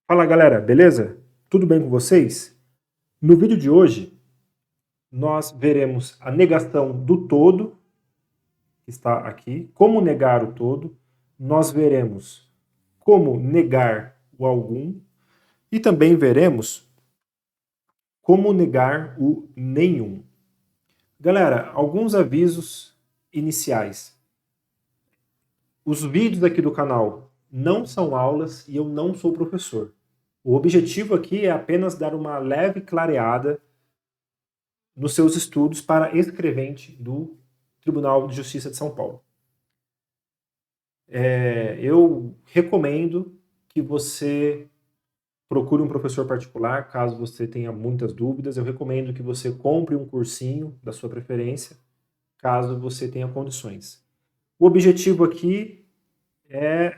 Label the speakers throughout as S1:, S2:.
S1: Fala galera, beleza? Tudo bem com vocês? No vídeo de hoje, nós veremos a negação do todo, que está aqui, como negar o todo, nós veremos como negar o algum e também veremos como negar o nenhum. Galera, alguns avisos iniciais. Os vídeos aqui do canal não são aulas e eu não sou professor. O objetivo aqui é apenas dar uma leve clareada nos seus estudos para escrevente do Tribunal de Justiça de São Paulo. Eu recomendo que você procure um professor particular, caso você tenha muitas dúvidas. Eu recomendo que você compre um cursinho da sua preferência, caso você tenha condições. O objetivo aqui é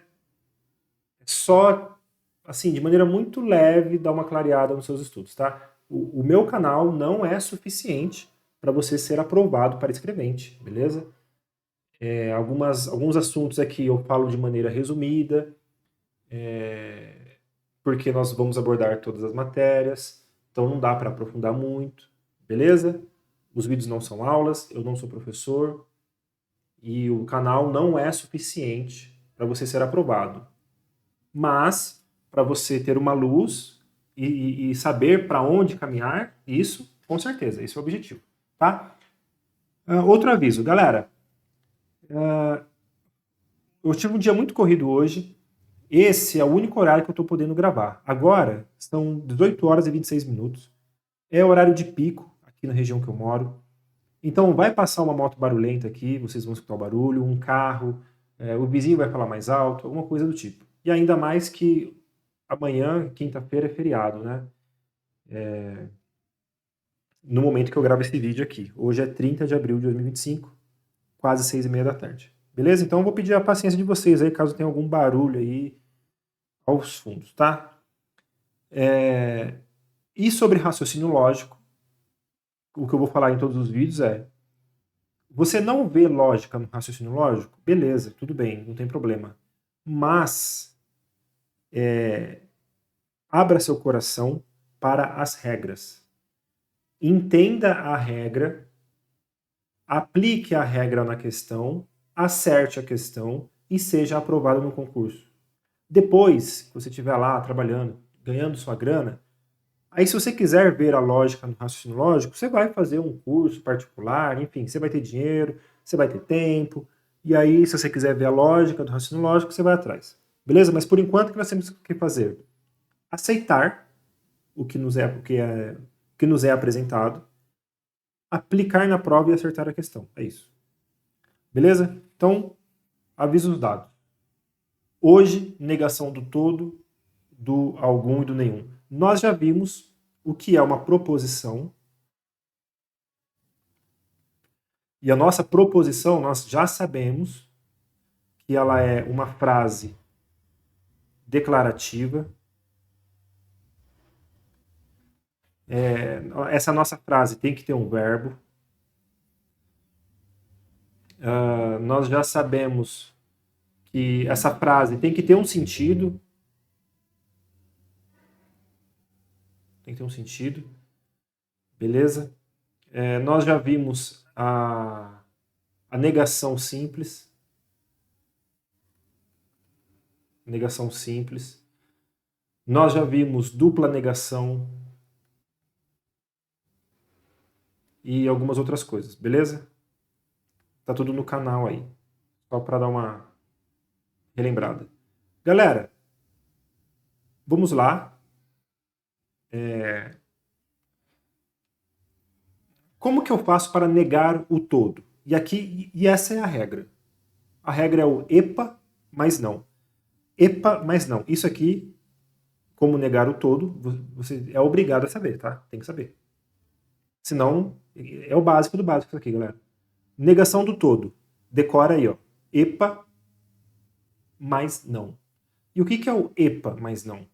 S1: só, assim, de maneira muito leve, dar uma clareada nos seus estudos, tá? O meu canal não é suficiente para você ser aprovado para escrevente, beleza? Alguns assuntos aqui eu falo de maneira resumida, porque nós vamos abordar todas as matérias, então não dá para aprofundar muito, beleza? Os vídeos não são aulas, eu não sou professor, e o canal não é suficiente para você ser aprovado. Mas, para você ter uma luz e saber para onde caminhar, isso, com certeza, esse é o objetivo, tá? Outro aviso, galera, eu tive um dia muito corrido hoje. Esse é o único horário que eu estou podendo gravar. Agora, são 18 horas e 26 minutos. É horário de pico aqui na região que eu moro. Então, vai passar uma moto barulhenta aqui, vocês vão escutar o barulho, um carro, o vizinho vai falar mais alto, alguma coisa do tipo. E ainda mais que amanhã, quinta-feira, é feriado, né? No momento que eu gravo esse vídeo aqui. Hoje é 30 de abril de 2025, quase 6h30 da tarde. Beleza? Então, eu vou pedir a paciência de vocês aí, caso tenha algum barulho aí aos fundos, tá? E sobre raciocínio lógico, o que eu vou falar em todos os vídeos é: você não vê lógica no raciocínio lógico? Beleza, tudo bem, não tem problema. Mas abra seu coração para as regras. Entenda a regra, aplique a regra na questão, acerte a questão e seja aprovado no concurso. Depois que você estiver lá trabalhando, ganhando sua grana, aí, se você quiser ver a lógica no raciocínio lógico, você vai fazer um curso particular, enfim, você vai ter dinheiro, você vai ter tempo, e aí, se você quiser ver a lógica do raciocínio lógico, você vai atrás. Beleza? Mas por enquanto, o que nós temos que fazer? Aceitar o que nos é apresentado, aplicar na prova e acertar a questão. É isso. Beleza? Então, avisos dados. Hoje, negação do todo, do algum e do nenhum. Nós já vimos o que é uma proposição. E a nossa proposição, nós já sabemos que ela é uma frase declarativa. Essa nossa frase tem que ter um verbo. Nós já sabemos que essa frase tem que ter um sentido. Tem que ter um sentido. Beleza? Nós já vimos a negação simples. Negação simples. Nós já vimos dupla negação e algumas outras coisas, beleza? Tá tudo no canal aí, só para dar uma relembrada. Galera, vamos lá. Como que eu faço para negar o todo? E essa é a regra. A regra é o EPA, mas não. EPA, mas não. Isso aqui, como negar o todo, você é obrigado a saber, tá? Tem que saber. Senão, é o básico do básico isso aqui, galera. Negação do todo. Decora aí, ó. EPA, mas não. E o que é o EPA, mas não?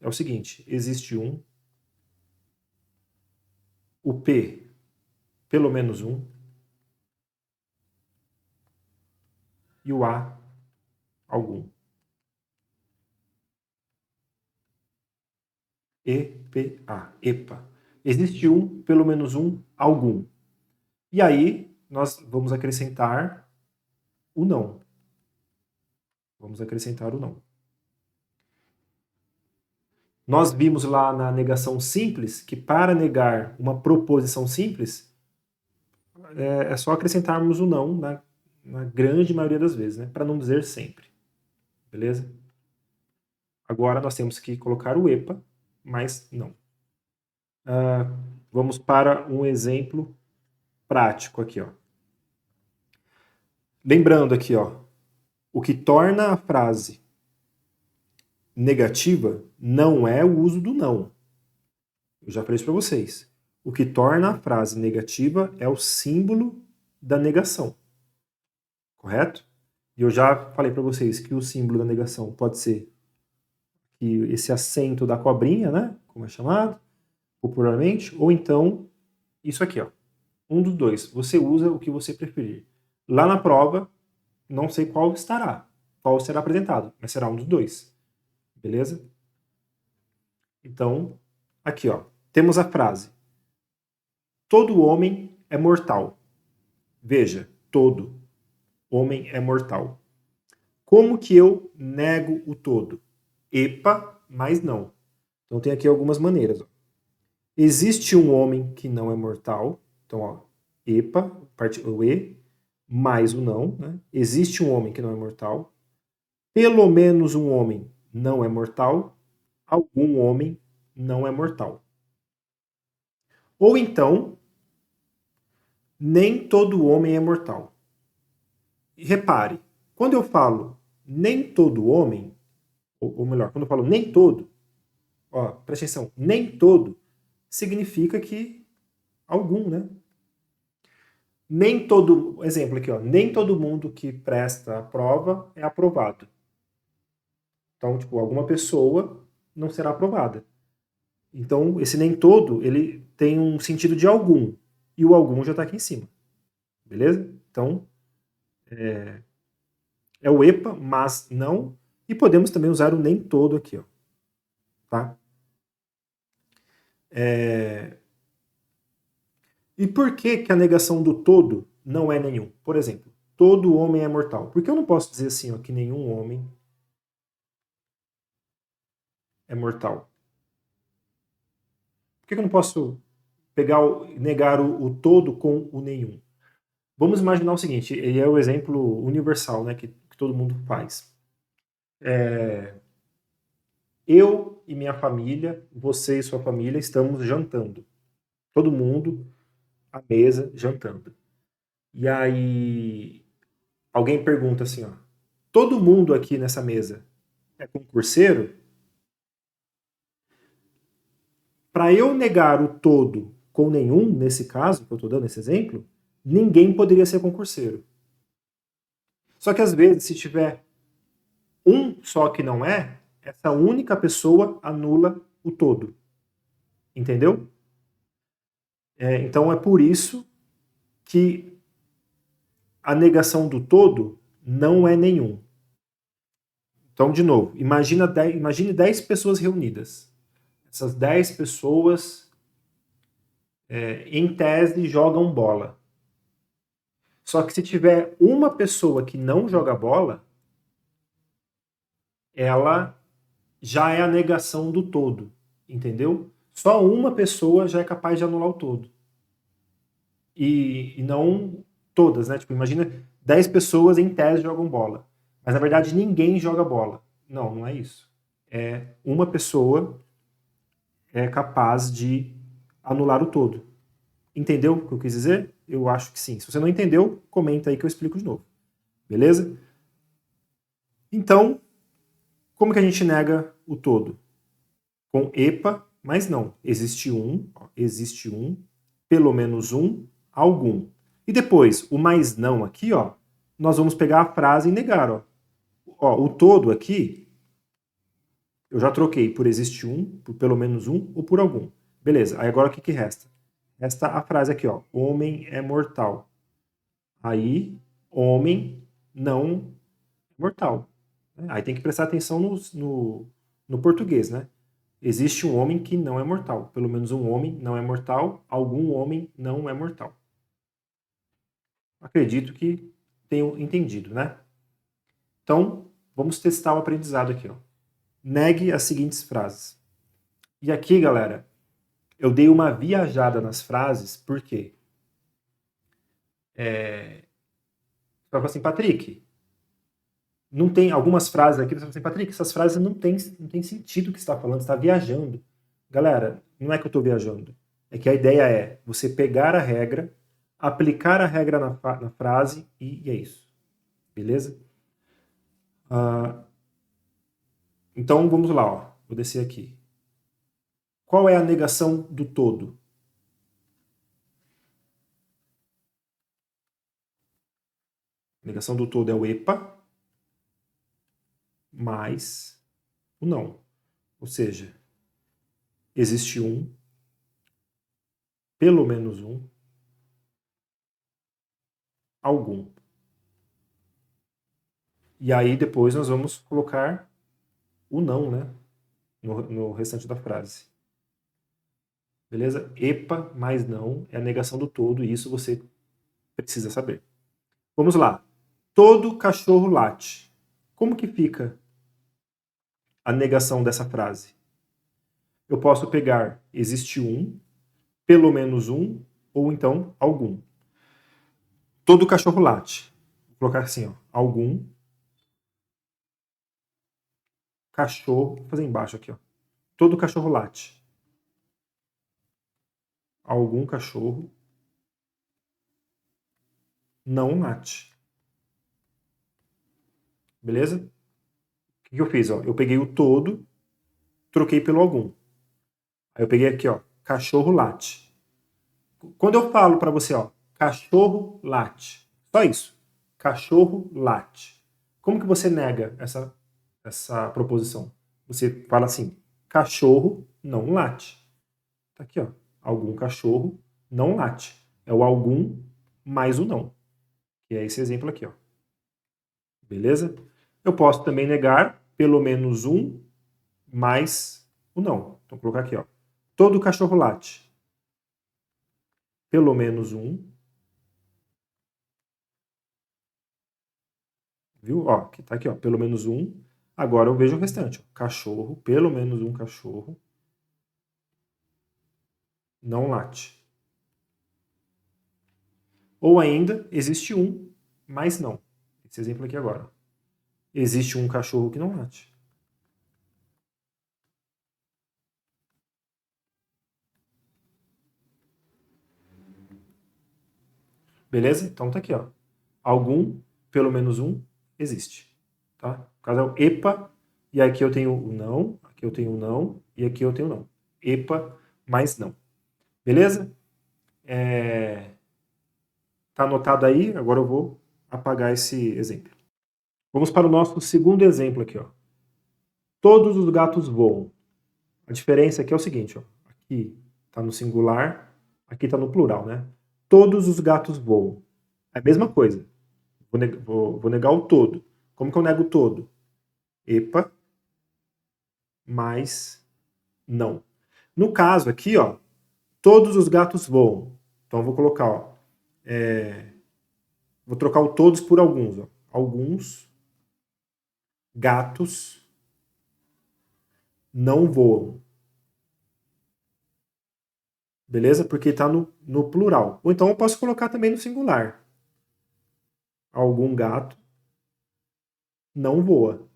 S1: É o seguinte, existe um, o P, pelo menos um, e o A, algum. EPA, EPA. Existe um, pelo menos um, algum. E aí, nós vamos acrescentar o não. Vamos acrescentar o não. Nós vimos lá na negação simples que para negar uma proposição simples, é só acrescentarmos o não na grande maioria das vezes, né? Para não dizer sempre. Beleza? Agora nós temos que colocar o EPA, mas não. Vamos para um exemplo prático aqui, ó. Lembrando aqui, ó, o que torna a frase negativa não é o uso do não. Eu já falei isso para vocês. O que torna a frase negativa é o símbolo da negação. Correto? E eu já falei para vocês que o símbolo da negação pode ser esse acento da cobrinha, né? Como é chamado popularmente, ou então isso aqui, ó. Um dos dois. Você usa o que você preferir. Lá na prova, não sei qual será apresentado, mas será um dos dois. Beleza? Então, aqui, ó. Temos a frase: todo homem é mortal. Veja, todo homem é mortal. Como que eu nego o todo? EPA, mas não. Então tem aqui algumas maneiras. Ó. Existe um homem que não é mortal. Então, ó, EPA, o E, mais o não. Né? Existe um homem que não é mortal. Pelo menos um homem não é mortal. Algum homem não é mortal. Ou então, nem todo homem é mortal. E repare, quando eu falo nem todo homem, ou melhor, quando eu falo nem todo, ó, presta atenção, nem todo significa que algum, né? Nem todo, exemplo aqui, ó, nem todo mundo que presta a prova é aprovado. Então, tipo, alguma pessoa não será aprovada. Então, esse nem todo, ele tem um sentido de algum. E o algum já está aqui em cima. Beleza? Então, é o EPA, mas não. E podemos também usar o nem todo aqui, ó. Tá? E por que que a negação do todo não é nenhum? Por exemplo, todo homem é mortal. Por que eu não posso dizer assim, ó, que nenhum homem é mortal? Por que eu não posso negar o todo com o nenhum? Vamos imaginar o seguinte, ele é o exemplo universal, né, que todo mundo faz. Eu e minha família, você e sua família, estamos jantando. Todo mundo à mesa jantando. E aí alguém pergunta assim, ó, todo mundo aqui nessa mesa é concurseiro? Para eu negar o todo com nenhum, nesse caso, que eu estou dando esse exemplo, ninguém poderia ser concurseiro. Só que às vezes, se tiver um só que não é, essa única pessoa anula o todo. Entendeu? Então é por isso que a negação do todo não é nenhum. Então, de novo, imagine 10 pessoas reunidas. Essas 10 pessoas, em tese, jogam bola. Só que se tiver uma pessoa que não joga bola, ela já é a negação do todo, entendeu? Só uma pessoa já é capaz de anular o todo. E não todas, né? Tipo, imagina 10 pessoas em tese jogam bola. Mas na verdade ninguém joga bola. Não, não é isso. É uma pessoa é capaz de anular o todo. Entendeu o que eu quis dizer? Eu acho que sim. Se você não entendeu, comenta aí que eu explico de novo. Beleza? Então, como que a gente nega o todo? Com EPA, mas não. Existe um, pelo menos um, algum. E depois, o mais não aqui, ó, nós vamos pegar a frase e negar, ó. Ó, o todo aqui, eu já troquei por existe um, por pelo menos um ou por algum. Beleza, aí agora o que que resta? Resta a frase aqui, ó. Homem é mortal. Aí, homem não é mortal. Aí tem que prestar atenção no português, né? Existe um homem que não é mortal. Pelo menos um homem não é mortal. Algum homem não é mortal. Acredito que tenham entendido, né? Então, vamos testar o aprendizado aqui, ó. Negue as seguintes frases. E aqui, galera, eu dei uma viajada nas frases, por quê? Você fala assim, Patrick, não tem algumas frases aqui, você fala assim, Patrick, essas frases não tem sentido o que você está falando, você está viajando. Galera, não é que eu estou viajando. É que a ideia é você pegar a regra, aplicar a regra na frase e é isso. Beleza? Então vamos lá, ó. Vou descer aqui. Qual é a negação do todo? A negação do todo é o EPA mais o não. Ou seja, existe um, pelo menos um, algum. E aí depois nós vamos colocar o não, né? No restante da frase. Beleza? EPA mais não é a negação do todo, e isso você precisa saber. Vamos lá. Todo cachorro late. Como que fica a negação dessa frase? Eu posso pegar existe um, pelo menos um, ou então algum. Todo cachorro late. Vou colocar assim, ó, algum cachorro, vou fazer embaixo aqui, ó. Todo cachorro late. Algum cachorro não late. Beleza? O que eu fiz? Ó? Eu peguei o todo, troquei pelo algum. Aí eu peguei aqui, ó, cachorro late. Quando eu falo para você, ó, cachorro late, só isso, cachorro late. Como que você nega essa proposição? Você fala assim, cachorro não late. Tá aqui, ó, algum cachorro não late. É o algum mais o não. Que é esse exemplo aqui, ó. Beleza? Eu posso também negar pelo menos um mais o não. Então, vou colocar aqui, ó. Todo cachorro late. Pelo menos um. Viu? Ó, que tá aqui, ó. Pelo menos um. Agora eu vejo o restante. Ó. Cachorro, pelo menos um cachorro não late. Ou ainda, existe um, mas não. Esse exemplo aqui agora. Existe um cachorro que não late. Beleza? Então tá aqui, ó. Algum, pelo menos um, existe. Tá? No caso é o EPA, e aqui eu tenho o não, aqui eu tenho o não, e aqui eu tenho o não. EPA mais não. Beleza? Tá anotado aí? Agora eu vou apagar esse exemplo. Vamos para o nosso segundo exemplo aqui, ó. Todos os gatos voam. A diferença aqui é o seguinte, ó. Aqui está no singular, aqui está no plural, né? Todos os gatos voam. É a mesma coisa. Vou negar o todo. Como que eu nego o todo? EPA mais não. No caso aqui, ó, todos os gatos voam. Então eu vou colocar, ó, vou trocar o todos por alguns, ó. Alguns gatos não voam. Beleza? Porque está no plural. Ou então eu posso colocar também no singular. Algum gato não voa.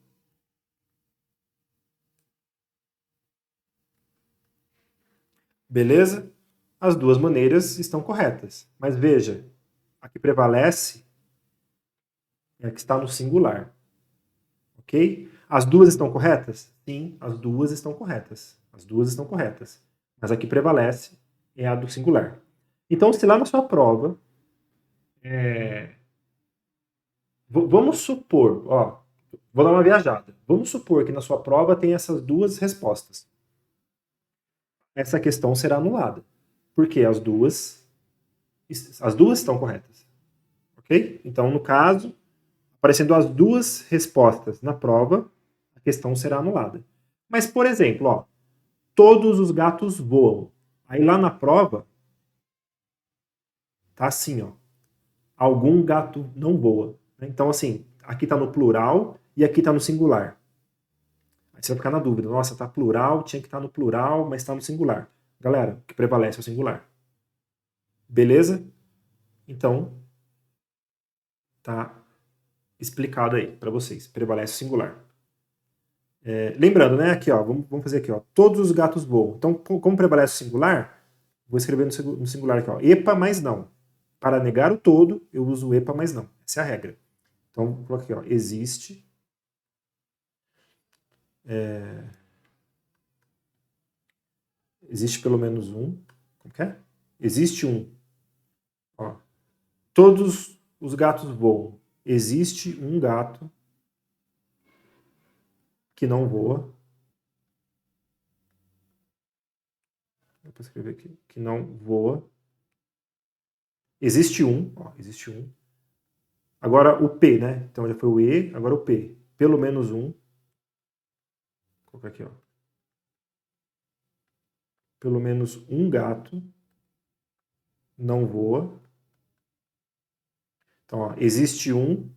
S1: Beleza? As duas maneiras estão corretas. Mas veja, a que prevalece é a que está no singular. Ok? As duas estão corretas? Sim, as duas estão corretas. As duas estão corretas. Mas a que prevalece é a do singular. Então, se lá na sua prova, vamos supor, ó, vou dar uma viajada. Vamos supor que na sua prova tem essas duas respostas. Essa questão será anulada. Porque as duas estão corretas. Ok? Então, no caso, aparecendo as duas respostas na prova, a questão será anulada. Mas, por exemplo, ó, todos os gatos voam. Aí lá na prova, tá assim, ó. Algum gato não voa. Então, assim, aqui tá no plural e aqui tá no singular. Aí você vai ficar na dúvida. Nossa, tá plural, tinha que estar no plural, mas tá no singular. Galera, o que prevalece é o singular. Beleza? Então, tá explicado aí para vocês. Prevalece o singular. Lembrando, né? Aqui, ó, vamos fazer aqui, ó. Todos os gatos voam. Então, como prevalece o singular, vou escrever no singular aqui, ó. Epa, mas não. Para negar o todo, eu uso epa, mas não. Essa é a regra. Então, vou colocar aqui, ó. Existe. Existe pelo menos um. Como que é? Existe um. Ó. Todos os gatos voam. Existe um gato que não voa. Vou escrever aqui. Que não voa. Existe um. Ó, existe um. Agora o P, né? Então já foi o E, agora o P. Pelo menos um. Vou colocar aqui, ó. Pelo menos um gato não voa. Então, ó, existe um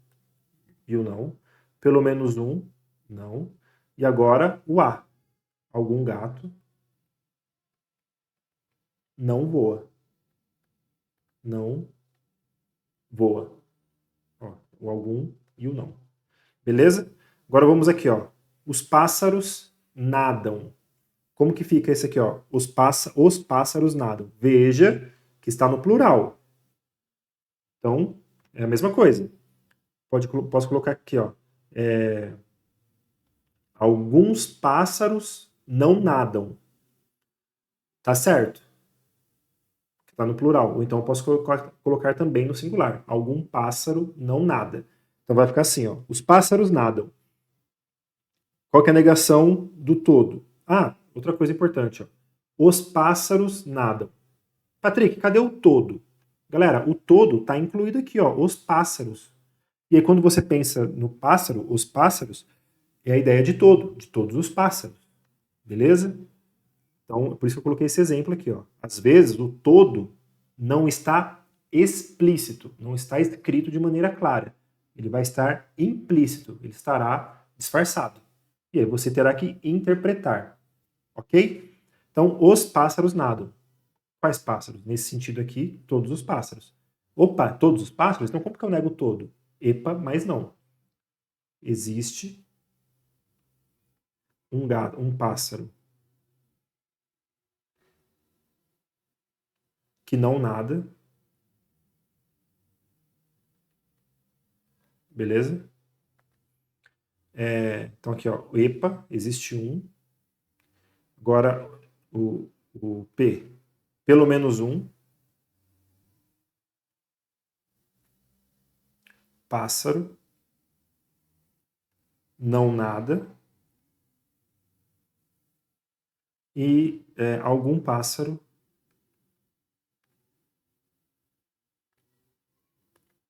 S1: e o não. Pelo menos um, não. E agora o A. Algum gato não voa. Não voa. Ó, o algum e o não. Beleza? Agora vamos aqui, ó. Os pássaros nadam. Como que fica esse aqui, ó? Os pássaros nadam. Veja que está no plural. Então, é a mesma coisa. Posso colocar aqui, ó. Alguns pássaros não nadam. Tá certo? Está no plural. Ou então eu posso colocar também no singular. Algum pássaro não nada. Então vai ficar assim, ó. Os pássaros nadam. Qual que é a negação do todo? Ah, outra coisa importante, ó. Os pássaros nadam. Patrick, cadê o todo? Galera, o todo está incluído aqui, ó. Os pássaros. E aí quando você pensa no pássaro, os pássaros, é a ideia de todo, de todos os pássaros. Beleza? Então, por isso que eu coloquei esse exemplo aqui, ó. Às vezes, o todo não está explícito, não está escrito de maneira clara. Ele vai estar implícito, ele estará disfarçado. E aí você terá que interpretar, ok? Então, os pássaros nadam. Quais pássaros? Nesse sentido aqui, todos os pássaros. Opa, todos os pássaros? Então, como que eu nego todo? Epa, mas não. Existe um pássaro que não nada. Beleza? Então aqui, ó, o EPA, existe um. Agora o P, pelo menos um. Pássaro, não nada. E algum pássaro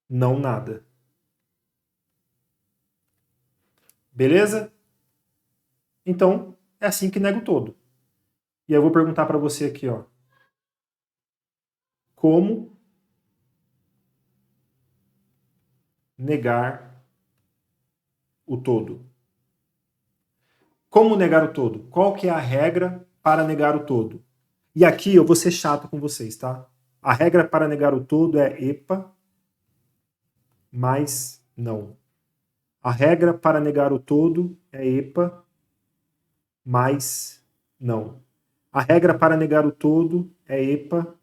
S1: não nada. Beleza? Então, é assim que nego todo. E eu vou perguntar para você aqui, ó. Como negar o todo? Como negar o todo? Qual que é a regra para negar o todo? E aqui eu vou ser chato com vocês, tá? A regra para negar o todo é EPA, mas não. A regra para negar o todo é EPA, mas não. A regra para negar o todo é EPA,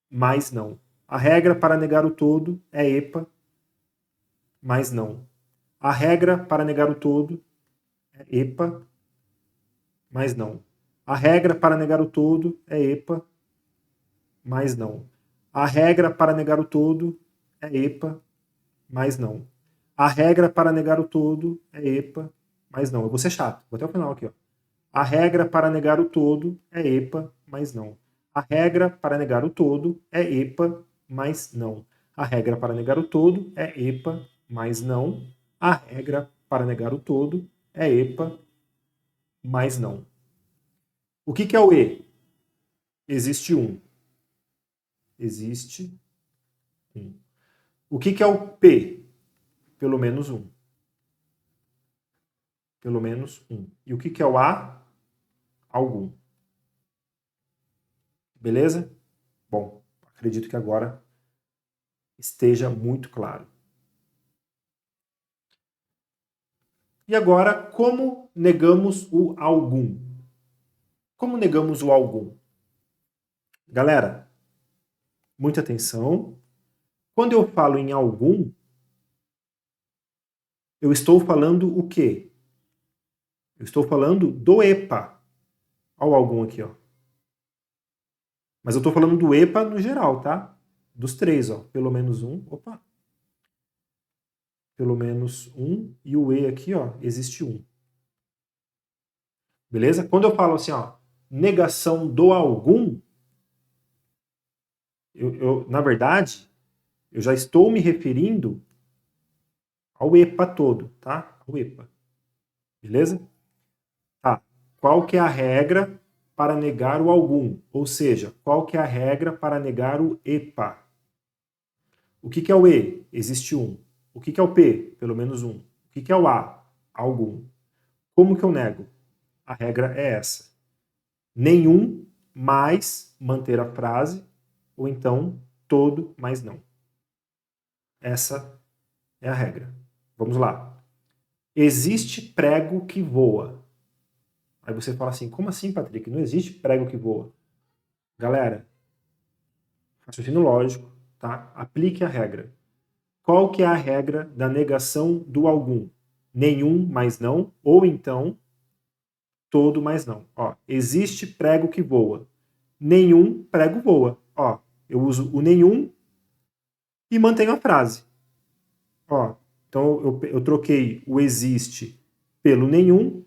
S1: mas não. A regra para negar o todo é EPA, mas não. A regra para negar o todo é EPA, mas não. A regra para negar o todo é EPA, mas não. A regra para negar o todo é EPA, mas não. A regra para negar o todo é EPA, mas não. Eu vou ser chato, vou até o final aqui, ó. A regra para negar o todo é EPA, mas não. A regra para negar o todo é EPA, mas não. A regra para negar o todo é EPA, mas não. A regra para negar o todo é EPA, mas não. O que é o E? Existe um. Existe um. O que é o P? Pelo menos um. Pelo menos um. E o que é o A? Algum. Beleza? Bom, acredito que agora esteja muito claro. E agora, como negamos o algum? Como negamos o algum? Galera, muita atenção. Quando eu falo em algum, eu estou falando o quê? Eu estou falando do EPA. Olha o algum aqui, ó. Mas eu estou falando do EPA no geral, tá? Dos três, ó. Pelo menos um. Opa. Pelo menos um. E o E aqui, ó, existe um. Beleza? Quando eu falo assim, ó, negação do algum, na verdade, eu já estou me referindo ao EPA todo, tá? Ao EPA. Beleza? Tá. Qual que é a regra para negar o algum? Ou seja, qual que é a regra para negar o EPA? O que é o E? Existe um. O que é o P? Pelo menos um. O que é o A? Algum. Como que eu nego? A regra é essa. Nenhum mais manter a frase, ou então todo mais não. Essa é a regra. Vamos lá. Existe prego que voa. Aí você fala assim, como assim, Patrick? Não existe prego que voa. Galera, raciocínio lógico, tá? Aplique a regra. Qual que é a regra da negação do algum? Nenhum mais não, ou então todo mais não. Ó, existe prego que voa. Nenhum prego voa. Ó, eu uso o nenhum e mantenho a frase. Ó, então eu troquei o existe pelo nenhum,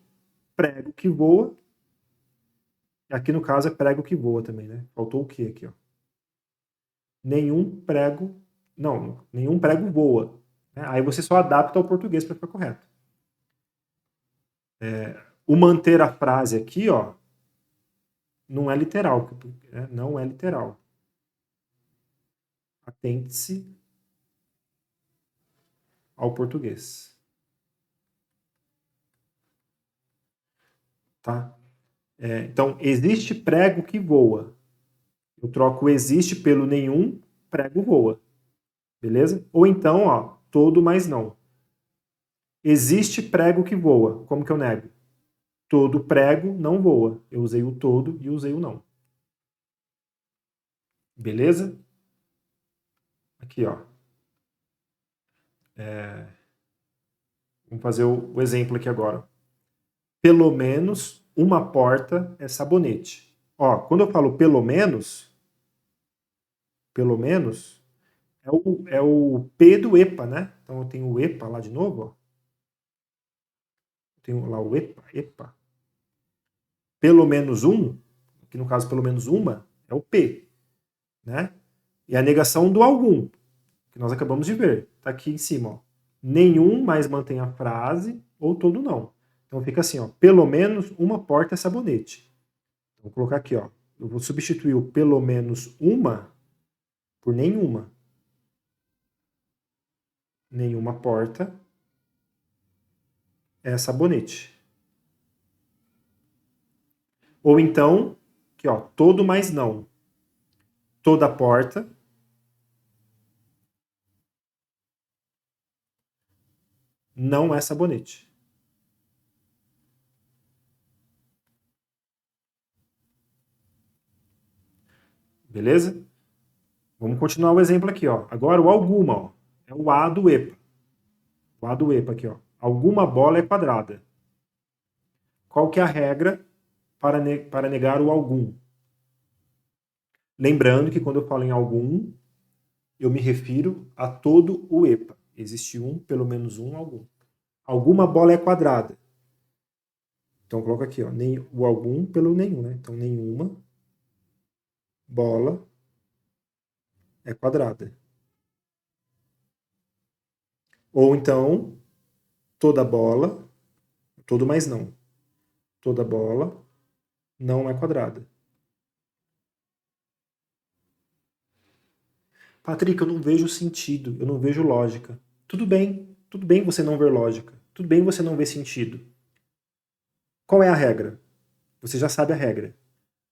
S1: prego que voa. Aqui no caso é prego que voa também, né? Faltou o que aqui, ó? Nenhum prego. Não, nenhum prego voa. Né? Aí você só adapta ao português para ficar correto. O manter a frase aqui, ó, não é literal. Né? Não é literal. Atente-se ao português. Tá? Então, existe prego que voa. Eu troco o existe pelo nenhum, prego voa. Beleza? Ou então, ó, todo mais não. Existe prego que voa. Como que eu nego? Todo prego não voa. Eu usei o todo e usei o não. Beleza? Aqui, ó. Vamos fazer o exemplo aqui agora. Pelo menos uma porta é sabonete. Ó, quando eu falo pelo menos é o P do EPA, né? Então eu tenho o EPA lá de novo, ó. Eu tenho lá o EPA, EPA. Pelo menos um, que no caso pelo menos uma, é o P, né? E a negação do algum, que nós acabamos de ver. Tá aqui em cima, ó. Nenhum mais mantém a frase ou todo não. Então fica assim, ó. Pelo menos uma porta é sabonete. Então, vou colocar aqui, ó. Eu vou substituir o pelo menos uma por nenhuma. Nenhuma porta é sabonete. Ou então, aqui, ó, todo mais não. Toda porta não é sabonete. Beleza? Vamos continuar o exemplo aqui, ó. Agora o alguma, ó. É o A do EPA. O A do EPA aqui, ó. Alguma bola é quadrada. Qual que é a regra para negar o algum? Lembrando que quando eu falo em algum, eu me refiro a todo o EPA. Existe um, pelo menos um, algum. Alguma bola é quadrada. Então coloca aqui, ó, o algum pelo nenhum, né? Então nenhuma bola é quadrada. Ou então toda bola, todo mais não. Toda bola não é quadrada. Patrick, eu não vejo sentido, eu não vejo lógica. Tudo bem você não ver lógica. Tudo bem você não ver sentido. Qual é a regra? Você já sabe a regra.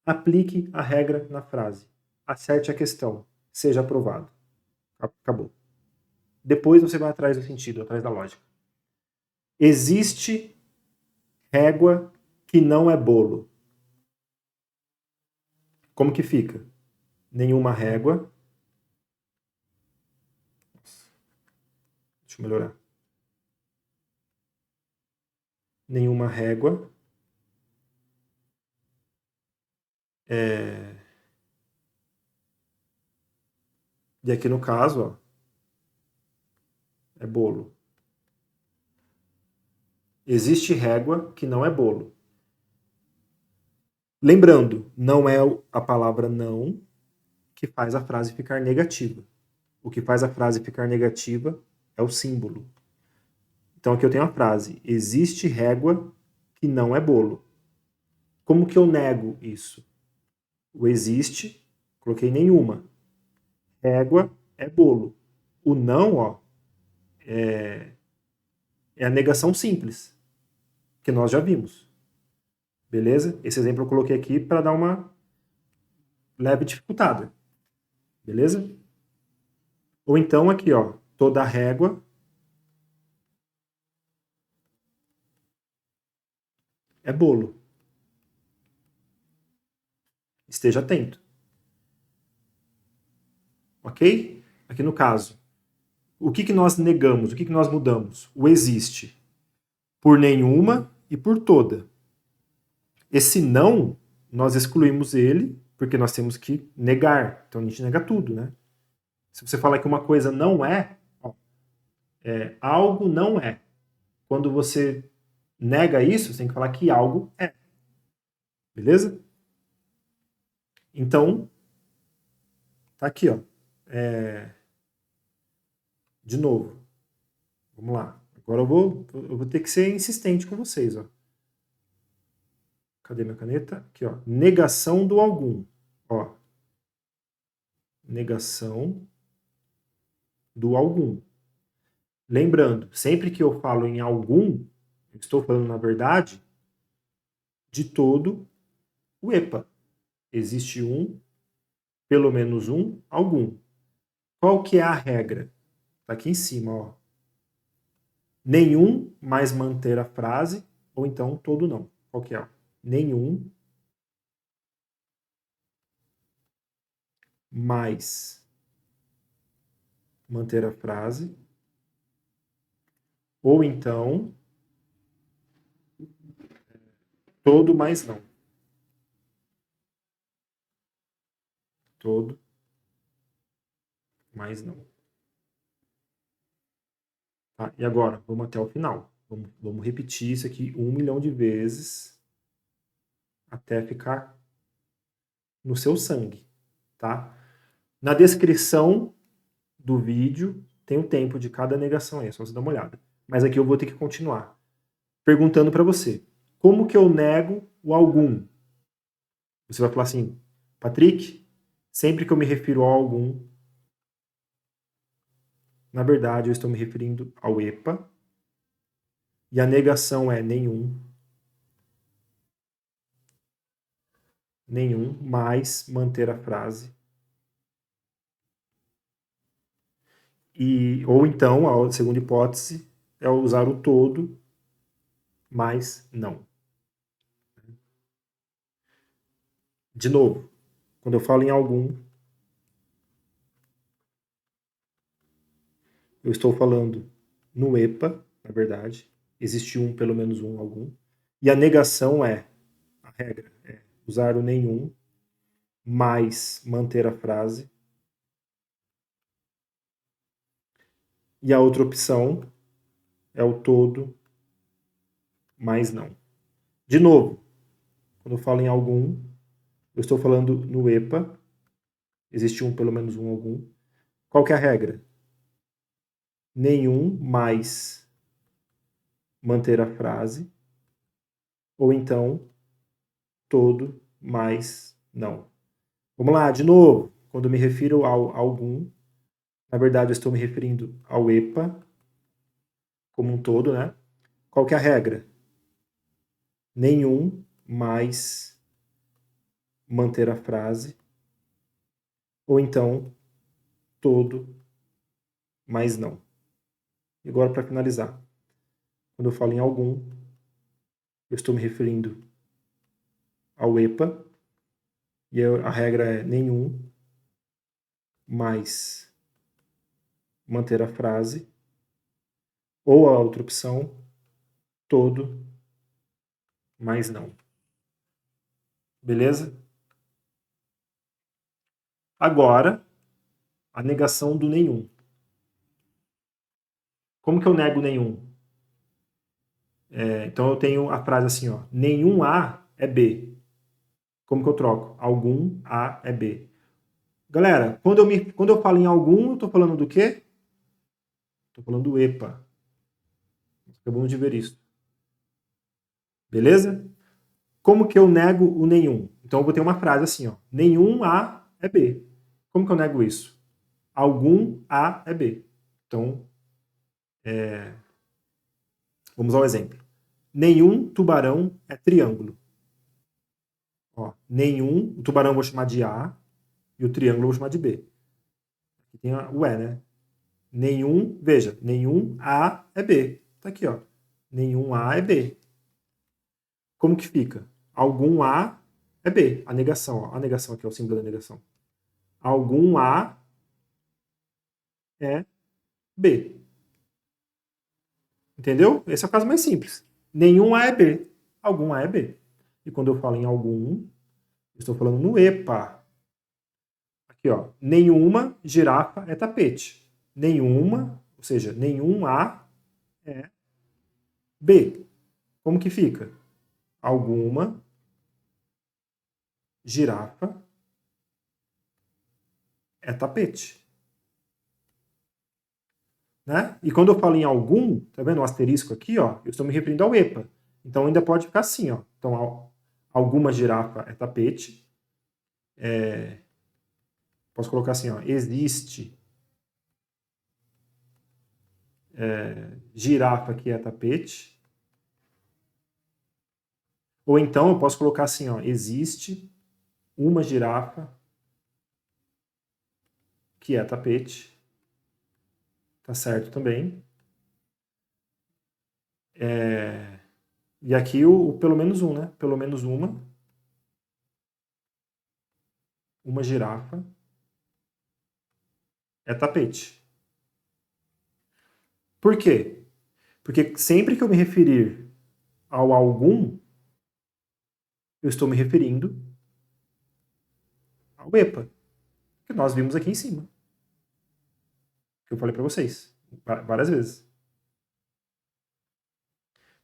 S1: Aplique a regra na frase. Acerte a questão. Seja aprovado. Acabou. Depois você vai atrás do sentido, atrás da lógica. Existe régua que não é bolo. Como que fica? Nenhuma régua. Deixa eu melhorar. Nenhuma régua é... E aqui no caso, ó, é bolo. Existe régua que não é bolo. Lembrando, não é a palavra não que faz a frase ficar negativa. O que faz a frase ficar negativa é o símbolo. Então aqui eu tenho a frase: existe régua que não é bolo. Como que eu nego isso? O existe, coloquei nenhuma. Régua é bolo. O não, ó, é a negação simples, que nós já vimos. Beleza? Esse exemplo eu coloquei aqui para dar uma leve dificultada. Beleza? Ou então aqui, ó, toda régua é bolo. Esteja atento. Ok? Aqui no caso, o que nós negamos? O que nós mudamos? O existe por nenhuma e por toda. Esse não, nós excluímos ele porque nós temos que negar. Então a gente nega tudo, né? Se você falar que uma coisa não é, ó, algo não é. Quando você nega isso, você tem que falar que algo é. Beleza? Então, tá aqui, ó. De novo. Vamos lá. Agora eu vou ter que ser insistente com vocês, ó. Cadê minha caneta? Aqui, ó. Negação do algum. Ó. Negação do algum. Lembrando, sempre que eu falo em algum, eu estou falando, na verdade, de todo o EPA. Existe um, pelo menos um, algum. Qual que é a regra? Tá aqui em cima, ó. Nenhum mais manter a frase, ou então todo não. Qual que é? Nenhum mais manter a frase, ou então todo mais não. Todo mais não. Tá? E agora, vamos até o final. Vamos repetir isso aqui 1 milhão de vezes até ficar no seu sangue, tá? Na descrição do vídeo tem o tempo de cada negação aí, é só você dar uma olhada. Mas aqui eu vou ter que continuar perguntando para você: como que eu nego o algum? Você vai falar assim: Patrick, sempre que eu me refiro ao algum, na verdade eu estou me referindo ao EPA, e a negação é nenhum, mais manter a frase. Ou então, a segunda hipótese é usar o todo mais não. De novo, quando eu falo em algum, eu estou falando no EPA, na verdade. Existe um, pelo menos um, algum. E a negação é, a regra é usar o nenhum mais manter a frase. E a outra opção é o todo mais não. De novo, quando eu falo em algum, eu estou falando no EPA. Existe um, pelo menos um, algum. Qual que é a regra? Nenhum mais manter a frase, ou então todo, mas não. Vamos lá, de novo. Quando eu me refiro ao algum, na verdade eu estou me referindo ao EPA como um todo, né? Qual que é a regra? Nenhum mais manter a frase, ou então todo mais não. E agora, para finalizar, quando eu falo em algum, eu estou me referindo ao EPA, e a regra é nenhum mais manter a frase, ou a outra opção, todo mais não. Beleza? Agora, a negação do nenhum. Como que eu nego nenhum? Então eu tenho a frase assim, ó, nenhum A é B. Como que eu troco? Algum A é B. Galera, quando eu falo em algum, eu estou falando do quê? Estou falando do EPA. Acabamos de ver isso. Beleza? Como que eu nego o nenhum? Então eu vou ter uma frase assim, ó, nenhum A é B. Como que eu nego isso? Algum A é B. Então, vamos ao exemplo. Nenhum tubarão é triângulo. Ó, nenhum, o tubarão eu vou chamar de A e o triângulo eu vou chamar de B. Aqui tem o E, né? Nenhum, veja, nenhum A é B. Tá aqui, ó. Nenhum A é B. Como que fica? Algum A é B. A negação, ó. A negação aqui é o símbolo da negação. Algum A é B. Entendeu? Esse é o caso mais simples. Nenhum A é B. Algum A é B. E quando eu falo em algum, eu estou falando no EPA. Aqui, ó. Nenhuma girafa é tapete. Nenhuma, ou seja, nenhum A é B. Como que fica? Alguma girafa é tapete. Né? E quando eu falo em algum, tá vendo o asterisco aqui, ó, eu estou me referindo ao EPA. Então ainda pode ficar assim, ó. Então, alguma girafa é tapete. Posso colocar assim, ó, existe girafa que é tapete. Ou então eu posso colocar assim, ó, existe uma girafa que é tapete. Tá certo também. E aqui o pelo menos um, né? Pelo menos uma girafa é tapete. Por quê? Porque sempre que eu me referir ao algum, eu estou me referindo ao EPA, que nós vimos aqui em cima. Que eu falei para vocês várias vezes.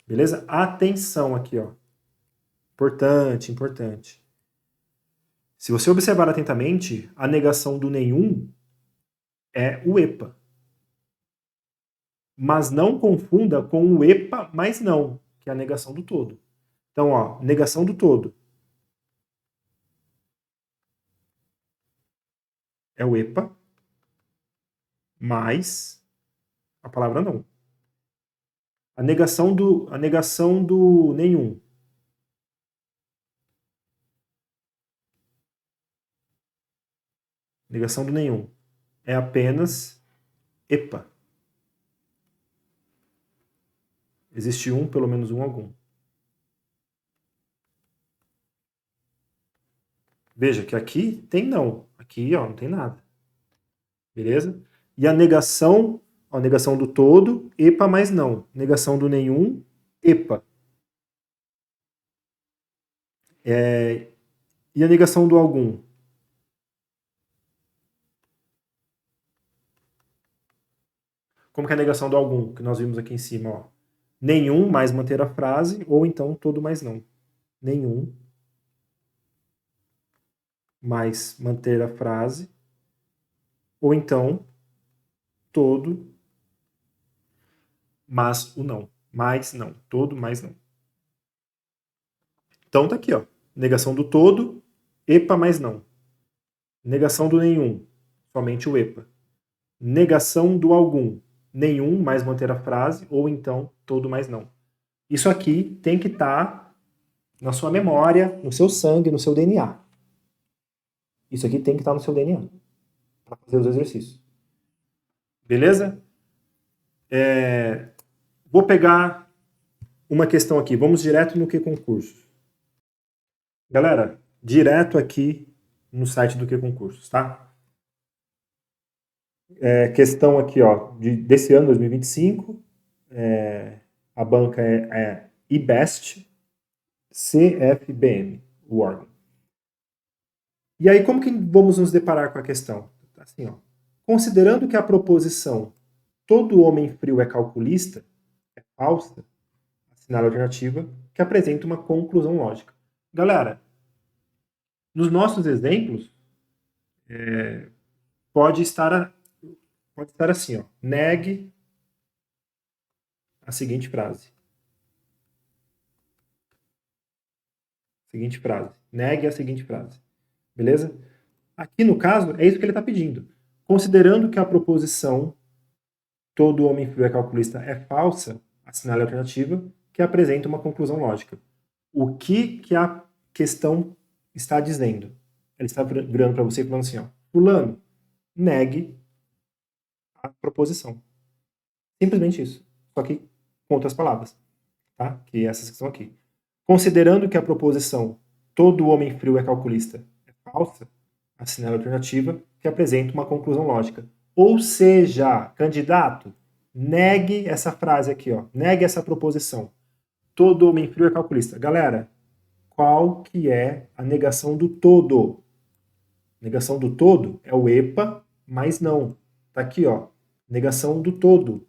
S1: Beleza? Atenção aqui, ó. Importante, importante. Se você observar atentamente, a negação do nenhum é o EPA. Mas não confunda com o EPA, mas não, que é a negação do todo. Então, ó, negação do todo é o EPA, mais a palavra não. A negação do nenhum. Negação do nenhum é apenas EPA. Existe um, pelo menos um, algum. Veja que aqui tem não. Aqui, ó, não tem nada. Beleza? E a negação do todo, EPA mais não. Negação do nenhum, EPA. E a negação do algum? Como que é a negação do algum, que nós vimos aqui em cima, ó? Nenhum mais manter a frase, ou então todo mais não. Nenhum mais manter a frase, ou então todo mas o não. Mais não. Todo mais não. Então tá aqui, ó. negação do todo, epa, mas não. Negação do nenhum, somente o epa. Negação do algum, nenhum, mais manter a frase, ou então todo, mais não. Isso aqui tem que estar na sua memória, no seu sangue, no seu DNA. Isso aqui tem que estar no seu DNA para fazer os exercícios. Beleza? Vou pegar uma questão aqui. Vamos direto no Q-Concursos. Galera, direto aqui no site do Q-Concursos, tá? Questão aqui, ó, desse ano, 2025. A banca é IBEST CFBM, o órgão. E aí, como que vamos nos deparar com a questão? Assim, ó. Considerando que a proposição todo homem frio é calculista, é falsa, assinale a alternativa que apresenta uma conclusão lógica. Galera, nos nossos exemplos, pode estar assim, ó. Negue a seguinte frase. Negue a seguinte frase. Beleza? Aqui, no caso, é isso que ele está pedindo. Considerando que a proposição todo homem frio é calculista é falsa, assinale a alternativa que apresenta uma conclusão lógica. O que a questão está dizendo? Ele está virando para você e falando assim, ó, fulano, negue a proposição. Simplesmente isso. Só que com outras palavras. Tá? Que essas que estão aqui. Considerando que a proposição todo homem frio é calculista é falsa, assinale a alternativa que apresenta uma conclusão lógica. Ou seja, candidato, negue essa frase aqui, ó. Negue essa proposição. Todo homem frio é calculista. Galera, qual que é a negação do todo? Negação do todo é o epa, mas não. Tá aqui, ó. Negação do todo.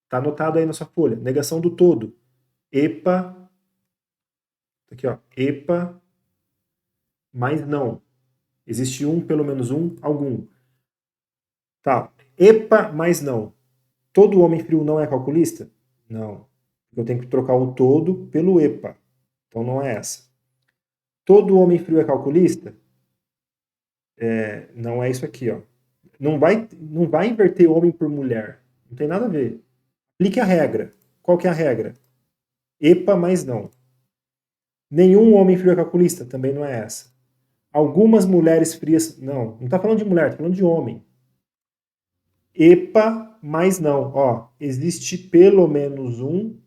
S1: Tá anotado aí na sua folha. Negação do todo. Epa. Aqui, ó. Epa, mas não. Existe um, pelo menos um, algum. Tá. Epa, mas não. Todo homem frio não é calculista? Não. Eu tenho que trocar o todo pelo epa. Então não é essa. Todo homem frio é calculista? Não é isso aqui, ó. Não vai inverter homem por mulher. Não tem nada a ver. Aplique a regra. Qual que é a regra? Epa, mas não. Nenhum homem frio é calculista? Também não é essa. Algumas mulheres frias... Não está falando de mulher, está falando de homem. Epa, mas não. Ó, existe pelo menos um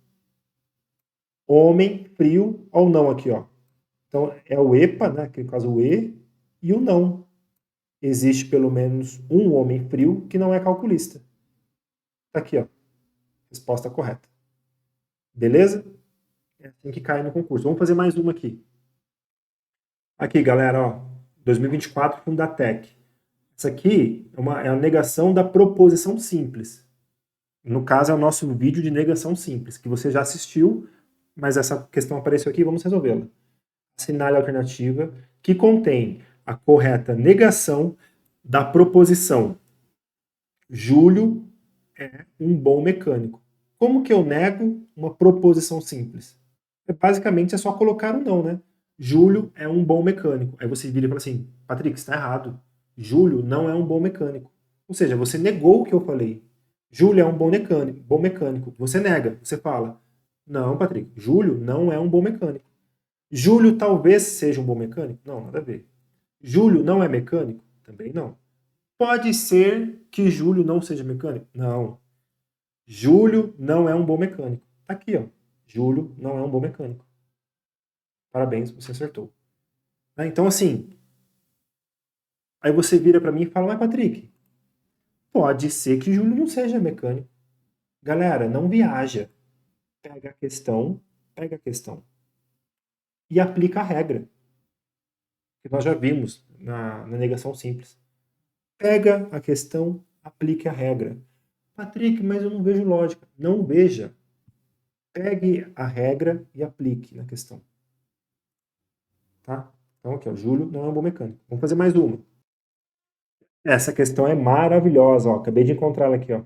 S1: homem frio ou não aqui, ó. Então, é o epa, né? Que no caso o e, e o não. Existe pelo menos um homem frio que não é calculista. Tá aqui, ó. Resposta correta. Beleza? É assim que cai no concurso. Vamos fazer mais uma aqui. Aqui, galera, ó. 2024, Fundatec. Essa aqui é a negação da proposição simples. No caso, é o nosso vídeo de negação simples, que você já assistiu, mas essa questão apareceu aqui, vamos resolvê-la. Assinale a alternativa que contém a correta negação da proposição Júlio é um bom mecânico. Como que eu nego uma proposição simples? Basicamente é só colocar um não, né? Júlio é um bom mecânico. Aí você vira e fala assim, Patrick, está errado. Júlio não é um bom mecânico. Ou seja, você negou o que eu falei. Júlio é um bom mecânico. Você nega, você fala, não, Patrick, Júlio não é um bom mecânico. Júlio talvez seja um bom mecânico? Não, nada a ver. Júlio não é mecânico? Também não. Pode ser que Júlio não seja mecânico? Não. Júlio não é um bom mecânico. Tá aqui, ó. Júlio não é um bom mecânico. Parabéns, você acertou. Então, assim, aí você vira para mim e fala, mas Patrick, pode ser que Júlio não seja mecânico. Galera, não viaja. Pega a questão e aplica a regra. Que nós já vimos na negação simples. Pega a questão, aplique a regra. Patrick, mas eu não vejo lógica. Não veja. Pegue a regra e aplique na questão. Tá? Então aqui, ó, Júlio não é um bom mecânico. Vamos fazer mais uma. Essa questão é maravilhosa, ó. Acabei de encontrá-la aqui, ó.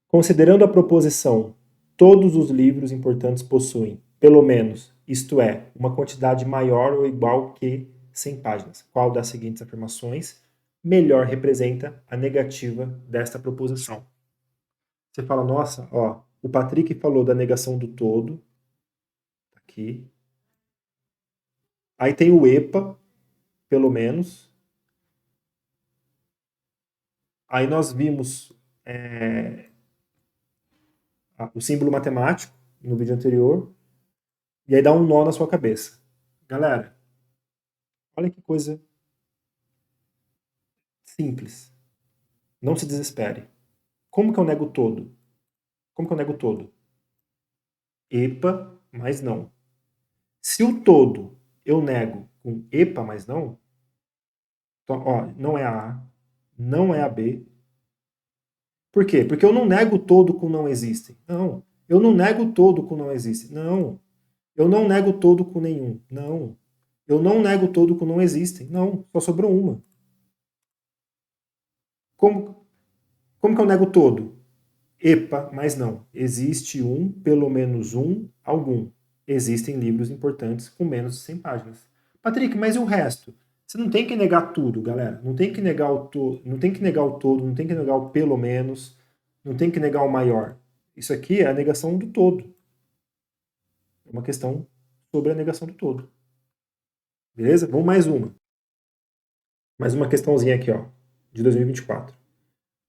S1: Considerando a proposição, todos os livros importantes possuem, pelo menos, isto é, uma quantidade maior ou igual que 100 páginas. Qual das seguintes afirmações melhor representa a negativa desta proposição? Você fala, nossa, ó, o Patrick falou da negação do todo, aqui. Aí tem o EPA, pelo menos. Aí nós vimos o símbolo matemático no vídeo anterior. E aí dá um nó na sua cabeça. Galera, olha que coisa simples. Não se desespere. Como que eu nego todo? Como que eu nego todo? EPA mais não. Se o todo eu nego com EPA mais não, então, ó, não é a A, não é a B. Por quê? Porque eu não nego todo com não existem. Não. Eu não nego todo com não existe. Não. Eu não nego todo com nenhum. Não. Eu não nego todo com não existem. Não. Só sobrou uma. Como que eu nego todo? EPA, mas não. Existe um, pelo menos um, algum. Existem livros importantes com menos de 100 páginas. Patrick, mas e o resto? Você não tem que negar tudo, galera. Não tem que negar o todo, não tem que negar o todo, não tem que negar o pelo menos, não tem que negar o maior. Isso aqui é a negação do todo. É uma questão sobre a negação do todo. Beleza? Vamos mais uma. Mais uma questãozinha aqui, ó, de 2024.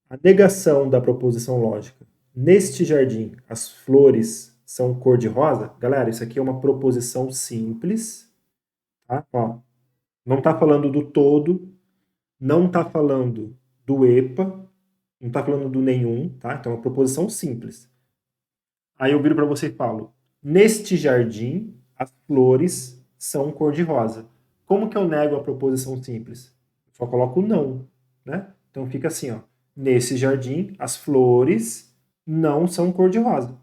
S1: A negação da proposição lógica. Neste jardim, as flores são cor-de-rosa? Galera, isso aqui é uma proposição simples. Tá? Ó, não está falando do todo, não está falando do EPA, não está falando do nenhum, tá? Então é uma proposição simples. Aí eu viro para você e falo, neste jardim, as flores são cor-de-rosa. Como que eu nego a proposição simples? Eu só coloco não, né? Então fica assim, ó. Nesse jardim, as flores não são cor-de-rosa.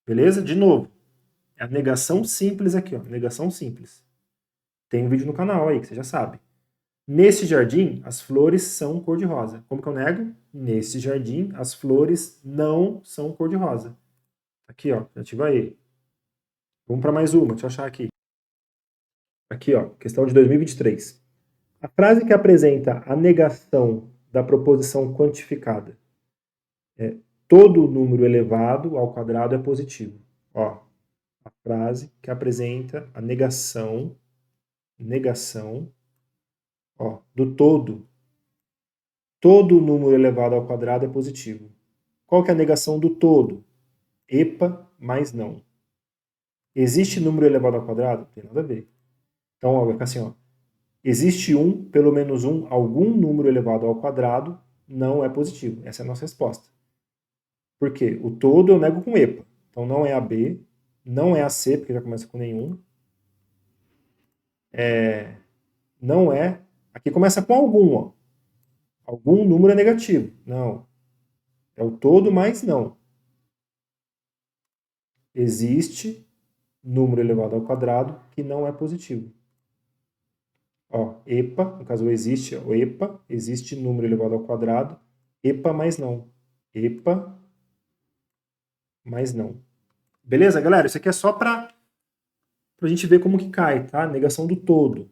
S1: Beleza? De novo, é a negação simples aqui, ó. Negação simples. Tem um vídeo no canal aí que você já sabe. Nesse jardim, as flores são cor-de-rosa. Como que eu nego? Nesse jardim, as flores não são cor-de-rosa. Aqui, ó, ativa aí. Vamos para mais uma, deixa eu achar aqui. Aqui, ó, questão de 2023. A frase que apresenta a negação da proposição quantificada é todo número elevado ao quadrado é positivo. Ó, a frase que apresenta a negação, ó, do todo. Todo número elevado ao quadrado é positivo. Qual que é a negação do todo? EPA mais não. Existe número elevado ao quadrado? Não tem nada a ver. Então, ó, vai ficar assim, ó. Existe um, pelo menos um, algum número elevado ao quadrado, não é positivo. Essa é a nossa resposta. Por quê? O todo eu nego com EPA. Então não é a B, não é a C, porque já começa com nenhum. Não é. Aqui começa com algum, ó. Algum número é negativo. Não. É o todo, mas não. Existe número elevado ao quadrado que não é positivo. Ó, EPA, no caso existe, o EPA, existe número elevado ao quadrado, EPA mais não. EPA mais não. Beleza, galera? Isso aqui é só para a gente ver como que cai, tá? Negação do todo.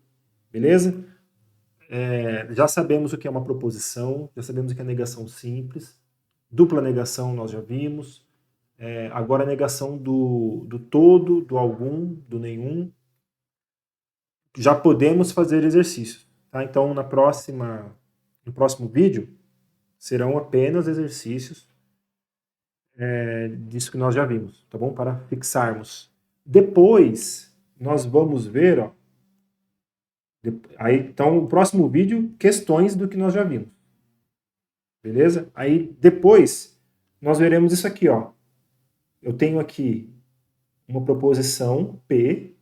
S1: Beleza? Já sabemos o que é uma proposição, já sabemos o que é negação simples, dupla negação nós já vimos, agora a negação do todo, do algum, do nenhum, já podemos fazer exercícios. Tá? Então, no próximo vídeo, serão apenas exercícios disso que nós já vimos, tá bom? Para fixarmos. Depois, nós vamos ver, ó, aí, então, o próximo vídeo, questões do que nós já vimos. Beleza? Aí, depois, nós veremos isso aqui, ó. Eu tenho aqui uma proposição P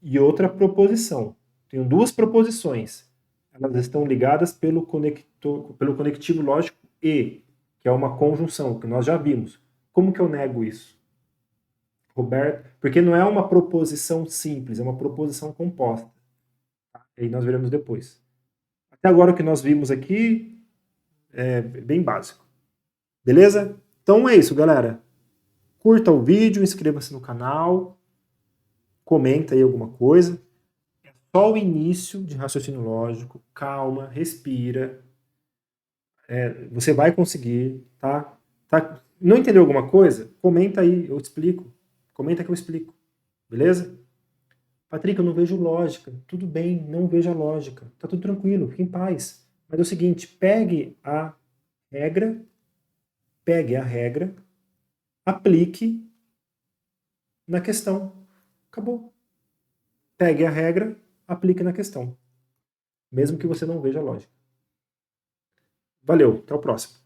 S1: e outra proposição. Tenho duas proposições. Elas estão ligadas pelo conectivo lógico E, que é uma conjunção, que nós já vimos. Como que eu nego isso? Roberto, porque não é uma proposição simples, é uma proposição composta. Aí nós veremos depois. Até agora o que nós vimos aqui é bem básico. Beleza? Então é isso, galera. Curta o vídeo, inscreva-se no canal. comenta aí alguma coisa. É só o início de raciocínio lógico. Calma, respira. Você vai conseguir, tá? Não entendeu alguma coisa? Comenta aí, eu explico. Comenta que eu explico. Beleza? Patrick, eu não vejo lógica. Tudo bem, não veja lógica. Tá tudo tranquilo, fique em paz. Mas é o seguinte, regra, pegue a regra, aplique na questão. Acabou. Pegue a regra, aplique na questão. Mesmo que você não veja lógica. Valeu, até o próximo.